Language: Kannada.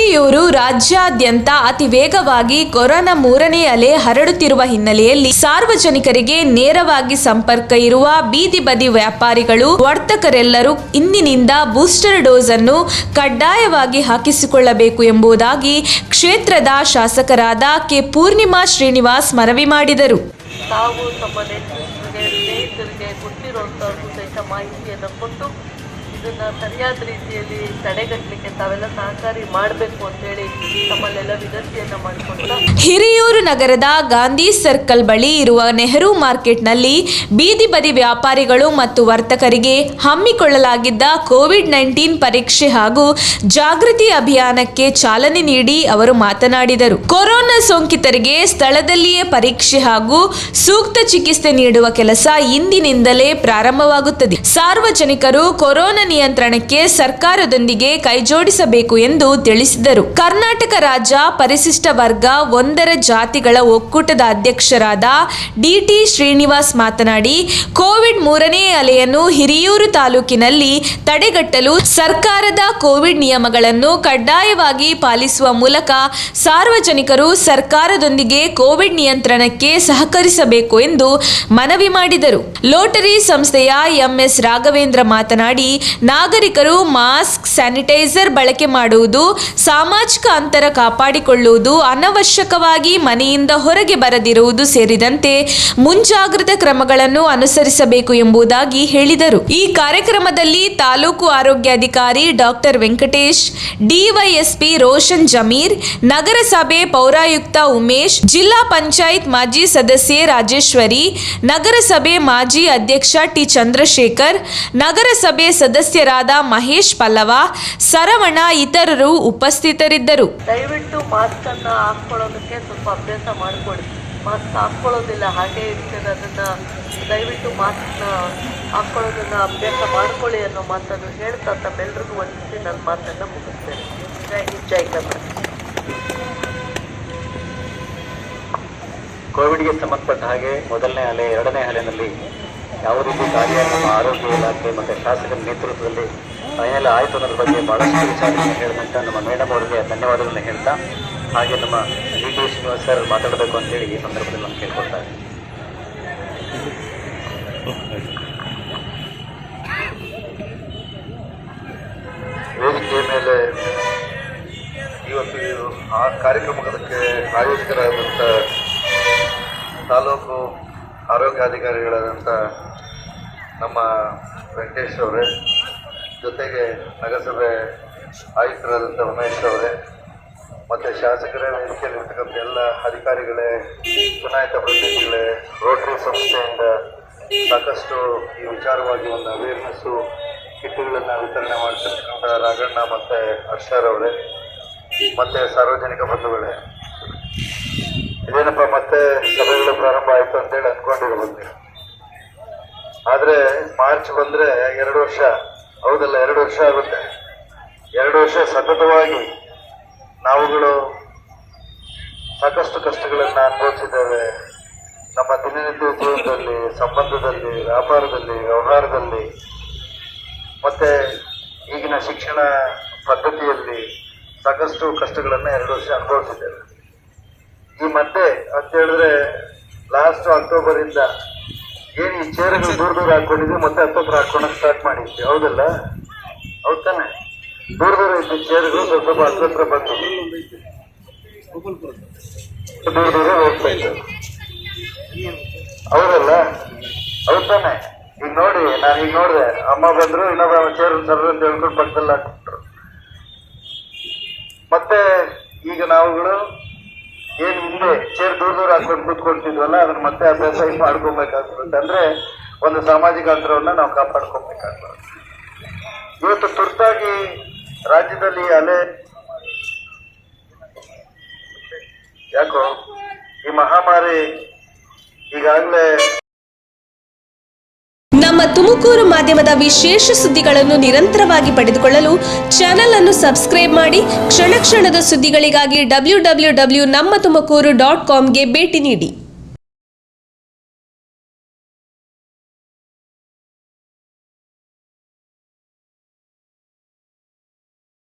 ಹಿರಿಯೂರು ರಾಜ್ಯಾದ್ಯಂತ ಅತಿ ವೇಗವಾಗಿ ಕೊರೋನಾ ಮೂರನೇ ಅಲೆ ಹರಡುತ್ತಿರುವ ಹಿನ್ನೆಲೆಯಲ್ಲಿ ಸಾರ್ವಜನಿಕರಿಗೆ ನೇರವಾಗಿ ಸಂಪರ್ಕ ಇರುವ ಬೀದಿ ಬದಿ ವ್ಯಾಪಾರಿಗಳು ವರ್ತಕರೆಲ್ಲರೂ ಇಂದಿನಿಂದ ಬೂಸ್ಟರ್ ಡೋಸ್ ಅನ್ನು ಕಡ್ಡಾಯವಾಗಿ ಹಾಕಿಸಿಕೊಳ್ಳಬೇಕು ಎಂಬುದಾಗಿ ಕ್ಷೇತ್ರದ ಶಾಸಕರಾದ ಕೆ ಪೂರ್ಣಿಮಾ ಶ್ರೀನಿವಾಸ್ ಮನವಿ ಮಾಡಿದರು. ತಾವು ತಮ್ಮ ಸ್ನೇಹಿತರಿಗೆ ಗೊತ್ತಿರುವಂಥವ್ರಿಗೂ ಸಹಿತ ಮಾಹಿತಿಯನ್ನು ಕೊಟ್ಟು ಇದನ್ನು ಸರಿಯಾದ ರೀತಿಯಲ್ಲಿ ತಡೆಗಟ್ಟಲಿಕ್ಕೆ ತಾವೆಲ್ಲ ಸಹಕಾರಿ ಮಾಡಬೇಕು ಅಂತೇಳಿ ತಮ್ಮಲ್ಲೆಲ್ಲ ವಿನಂತಿಯನ್ನು ಮಾಡಿಕೊಂಡು ಹಿರಿಯೂರು ನಗರದ ಗಾಂಧಿ ಸರ್ಕಲ್ ಬಳಿ ಇರುವ ನೆಹರು ಮಾರ್ಕೆಟ್ನಲ್ಲಿ ಬೀದಿ ಬದಿ ವ್ಯಾಪಾರಿಗಳು ಮತ್ತು ವರ್ತಕರಿಗೆ ಹಮ್ಮಿಕೊಳ್ಳಲಾಗಿದ್ದ ಕೋವಿಡ್-19 ಪರೀಕ್ಷೆ ಹಾಗೂ ಜಾಗೃತಿ ಅಭಿಯಾನಕ್ಕೆ ಚಾಲನೆ ನೀಡಿ ಅವರು ಮಾತನಾಡಿದರು. ಕೊರೋನಾ ಸೋಂಕಿತರಿಗೆ ಸ್ಥಳದಲ್ಲಿಯೇ ಪರೀಕ್ಷೆ ಹಾಗೂ ಸೂಕ್ತ ಚಿಕಿತ್ಸೆ ನೀಡುವ ಕೆಲಸ ಇಂದಿನಿಂದಲೇ ಪ್ರಾರಂಭವಾಗುತ್ತದೆ. ಸಾರ್ವಜನಿಕರು ಕೊರೋನಾ ನಿಯಂತ್ರಣಕ್ಕೆ ಸರ್ಕಾರದೊಂದಿಗೆ ಕೈಜೋಡಿಸಬೇಕು ಎಂದು ತಿಳಿಸಿದರು. ಕರ್ನಾಟಕ ರಾಜ್ಯ ಪರಿಶಿಷ್ಟ ವರ್ಗ 1ರ ಜಾತಿಗಳ ಒಕ್ಕೂಟದ ಅಧ್ಯಕ್ಷರಾದ ಡಿಟಿ ಶ್ರೀನಿವಾಸ್ ಮಾತನಾಡಿ, ಕೋವಿಡ್ ಮೂರನೇ ಅಲೆಯನ್ನು ಹಿರಿಯೂರು ತಾಲೂಕಿನಲ್ಲಿ ತಡೆಗಟ್ಟಲು ಸರ್ಕಾರದ ಕೋವಿಡ್ ನಿಯಮಗಳನ್ನು ಕಡ್ಡಾಯವಾಗಿ ಪಾಲಿಸುವ ಮೂಲಕ ಸಾರ್ವಜನಿಕರು ಸರ್ಕಾರದೊಂದಿಗೆ ಕೋವಿಡ್ ನಿಯಂತ್ರಣಕ್ಕೆ ಸಹಕರಿಸಬೇಕು ಎಂದು ಮನವಿ ಮಾಡಿದರು. ಲೋಟರಿ ಸಂಸ್ಥೆಯ ಎಂಎಸ್ ರಾಘವೇಂದ್ರ ಮಾತನಾಡಿ, ನಾಗರಿಕರು ಮಾಸ್ಕ್, ಸ್ಯಾನಿಟೈಸರ್ ಬಳಕೆ ಮಾಡುವುದು, ಸಾಮಾಜಿಕ ಅಂತರ ಕಾಪಾಡಿಕೊಳ್ಳುವುದು, ಅನವಶ್ಯಕವಾಗಿ ಮನೆಯಿಂದ ಹೊರಗೆ ಬರದಿರುವುದು ಸೇರಿದಂತೆ ಮುಂಜಾಗ್ರತಾ ಕ್ರಮಗಳನ್ನು ಅನುಸರಿಸಬೇಕು ಎಂಬುದಾಗಿ ಹೇಳಿದರು. ಈ ಕಾರ್ಯಕ್ರಮದಲ್ಲಿ ತಾಲೂಕು ಆರೋಗ್ಯಾಧಿಕಾರಿ ಡಾಕ್ಟರ್ ವೆಂಕಟೇಶ್, ಡಿವೈಎಸ್ಪಿ ರೋಷನ್ ಜಮೀರ್, ನಗರಸಭೆ ಪೌರಾಯುಕ್ತ ಉಮೇಶ್, ಜಿಲ್ಲಾ ಪಂಚಾಯತ್ ಮಾಜಿ ಸದಸ್ಯೆ ರಾಜೇಶ್ವರಿ, ನಗರಸಭೆ ಮಾಜಿ ಅಧ್ಯಕ್ಷ ಟಿ ಚಂದ್ರಶೇಖರ್, ನಗರಸಭೆ ಸದಸ್ಯರಾದ ಮಹೇಶ್ ಪಲ್ಲವ, ಸರವಣ ಇತರರು ಉಪಸ್ಥಿತರಿದ್ದರು. ದಯವಿಟ್ಟು ಮಾಸ್ಕ್ ಅನ್ನು ಹಾಕೊಳ್ಳೋದಕ್ಕೆ ಸ್ವಲ್ಪ ಅಭ್ಯಾಸ ಮಾಡಿಕೊಡಿ. ಮಾಸ್ಕ್ ಹಾಕೊಳ್ಳೋದಿಲ್ಲ, ಹಾಗೆ ಇರ್ತದೆ. ಅದನ್ನು ದಯವಿಟ್ಟು ಮಾಸ್ಕ್ನ ಹಾಕೊಳ್ಳೋದನ್ನ ಅಭ್ಯಾಸ ಮಾಡ್ಕೊಳ್ಳಿ ಅನ್ನೋ ಮಾತನ್ನು ಹೇಳ್ತಾ ತಮ್ಮೆಲ್ಲರಿಗೂ ವಂದಿಸಿ ನನ್ನ ಮಾತನ್ನು ಮುಗಿಸ್ತೇನೆ. ಜೈ ಹಿಂದ್, ಜೈ ಕರ್ನಾಟಕ. ಕೋವಿಡ್ಗೆ ಸಂಬಂಧಪಟ್ಟ ಹಾಗೆ ಮೊದಲನೇ ಅಲೆ, ಎರಡನೇ ಅಲೆಯಲ್ಲಿ ಯಾವ ರೀತಿ ಕಾರ್ಯ ನಮ್ಮ ಆರೋಗ್ಯ ಇಲಾಖೆ ಮತ್ತು ಶಾಸಕರ ನೇತೃತ್ವದಲ್ಲಿ ಏನೆಲ್ಲ ಆಯಿತು ಅನ್ನೋದ್ರ ಬಗ್ಗೆ ಭಾಳಷ್ಟು ವಿಚಾರಗಳನ್ನು ಹೇಳಿದಂಥ ನಮ್ಮ ಮೇಡಮ್ ಅವರಿಗೆ ಧನ್ಯವಾದಗಳನ್ನು ಹೇಳ್ತಾ, ಹಾಗೆ ನಮ್ಮ ಡಿ ಟಿ ಶ್ರೀನಿವಾಸ್ ಸರ್ ಮಾತಾಡಬೇಕು ಅಂತೇಳಿ ಈ ಸಂದರ್ಭದಲ್ಲಿ ನಾನು ಕೇಳ್ಕೊಳ್ತಾ ಇದ್ದೀನಿ. ವೇದಿಕೆಯ ಮೇಲೆ ಇವತ್ತು ಆ ಕಾರ್ಯಕ್ರಮಕ್ಕೆ ಆಯೋಜಕರಾದಂಥ ತಾಲೂಕು ಆರೋಗ್ಯಾಧಿಕಾರಿಗಳಾದಂಥ ನಮ್ಮ ವೆಂಕಟೇಶ್ ಅವರೇ, ಜೊತೆಗೆ ನಗರಸಭೆ ಆಯುಕ್ತರಾದಂಥ ಉಮೇಶ್ ಅವರೇ, ಮತ್ತು ಶಾಸಕರ ವೇದಿಕೆಯಲ್ಲಿರ್ತಕ್ಕಂಥ ಎಲ್ಲ ಅಧಿಕಾರಿಗಳೇ, ಚುನಾಯಿತ ಪ್ರತಿನಿಧಿಗಳೇ, ರೋಟರಿ ಸಂಸ್ಥೆಯಿಂದ ಸಾಕಷ್ಟು ಈ ವಿಚಾರವಾಗಿ ಒಂದು ಅವೇರ್ನೆಸ್ಸು ಕಿಟ್ಗಳನ್ನು ವಿತರಣೆ ಮಾಡ್ತಿರ್ತಕ್ಕಂಥ ರಾಘಣ್ಣ ಮತ್ತು ಹರ್ಷರವರೇ, ಮತ್ತು ಸಾರ್ವಜನಿಕ ಬಂಧುಗಳೇ, ಇದೇನಪ್ಪ ಮತ್ತೆ ಸಭೆಗಳು ಪ್ರಾರಂಭ ಆಯಿತು ಅಂತೇಳಿ ಅಂದ್ಕೊಂಡಿರ್ಬೋದು. ಆದರೆ ಮಾರ್ಚ್ ಬಂದರೆ 2 ವರ್ಷ, ಹೌದಲ್ಲ, 2 ವರ್ಷ ಆಗುತ್ತೆ. 2 ವರ್ಷ ಸತತವಾಗಿ ನಾವುಗಳು ಸಾಕಷ್ಟು ಕಷ್ಟಗಳನ್ನು ಅನುಭವಿಸಿದ್ದೇವೆ. ನಮ್ಮ ದಿನನಿತ್ಯ ಜೀವನದಲ್ಲಿ, ಸಂಬಂಧದಲ್ಲಿ, ವ್ಯಾಪಾರದಲ್ಲಿ, ವ್ಯವಹಾರದಲ್ಲಿ, ಮತ್ತು ಈಗಿನ ಶಿಕ್ಷಣ ಪದ್ಧತಿಯಲ್ಲಿ ಸಾಕಷ್ಟು ಕಷ್ಟಗಳನ್ನು 2 ವರ್ಷ ಅನುಭವಿಸಿದ್ದೇವೆ. ಈ ಮಧ್ಯೆ ಅಂತ ಹೇಳಿದ್ರೆ ಲಾಸ್ಟ್ ಅಕ್ಟೋಬರಿಂದ ಏನು ಈ ಚೇರುಗಳು ದೂರ ಹಾಕೊಂಡಿದ್ವಿ, ಮತ್ತೆ ಹತ್ತತ್ರ ಹಾಕೊಳಕ್ ಸ್ಟಾರ್ಟ್ ಮಾಡಿದ್ವಿ, ಹೌದಲ್ಲ? ಹೌದ್ ತಾನೆ? ದೂರ ಇದ್ದ ಚೇರುಗಳು ಸ್ವಲ್ಪ ಹತ್ತತ್ರ ಬಂದು ದೂರ ಹೋಗ್ತಾ ಇದ್ದವು, ಹೌದಲ್ಲ? ಹೌದ್ ತಾನೆ? ಈಗ ನೋಡಿ, ನಾನು ಈಗ ನೋಡಿದೆ, ಅಮ್ಮ ಬಂದ್ರು, ಇನ್ನೊಬ್ಬ ಚೇರು ಸರ್ ಅಂತ ಹೇಳ್ಕೊಂಡು ಪಕ್ಕದಲ್ಲಿ ಹಾಕ್ಬಿಟ್ರು. ಮತ್ತೆ ಈಗ ನಾವುಗಳು ಏನು ಹಿಂದೆ ಚೇರ್ ದೂರ ಹಾಕೊಂಡು ಕೂತ್ಕೊಳ್ತಿದ್ವಲ್ಲ, ಅದನ್ನ ಮತ್ತೆ ಅಭ್ಯಾಸ ಮಾಡ್ಕೊಬೇಕಾಗ್ತದೆ. ಅಂದ್ರೆ ಒಂದು ಸಾಮಾಜಿಕ ಅಂತರವನ್ನ ನಾವು ಕಾಪಾಡ್ಕೊಬೇಕಾಗ್ತದೆ. ಇವತ್ತು ತುರ್ತಾಗಿ ರಾಜ್ಯದಲ್ಲಿ ಅಲೆ ಯಾಕೋ ಈ ಮಹಾಮಾರಿ ಈಗಾಗಲೇ ನಮ್ಮ ತುಮಕೂರು ಮಾಧ್ಯಮದ ವಿಶೇಷ ಸುದ್ದಿಗಳನ್ನು ನಿರಂತರವಾಗಿ ಪಡೆದುಕೊಳ್ಳಲು ಚಾನೆಲ್ ಅನ್ನು ಸಬ್ಸ್ಕ್ರೈಬ್ ಮಾಡಿ. ಕ್ಷಣ ಕ್ಷಣದ ಸುದ್ದಿಗಳಿಗಾಗಿ www.nammathumakuru.com ಗೆ ಭೇಟಿ ನೀಡಿ.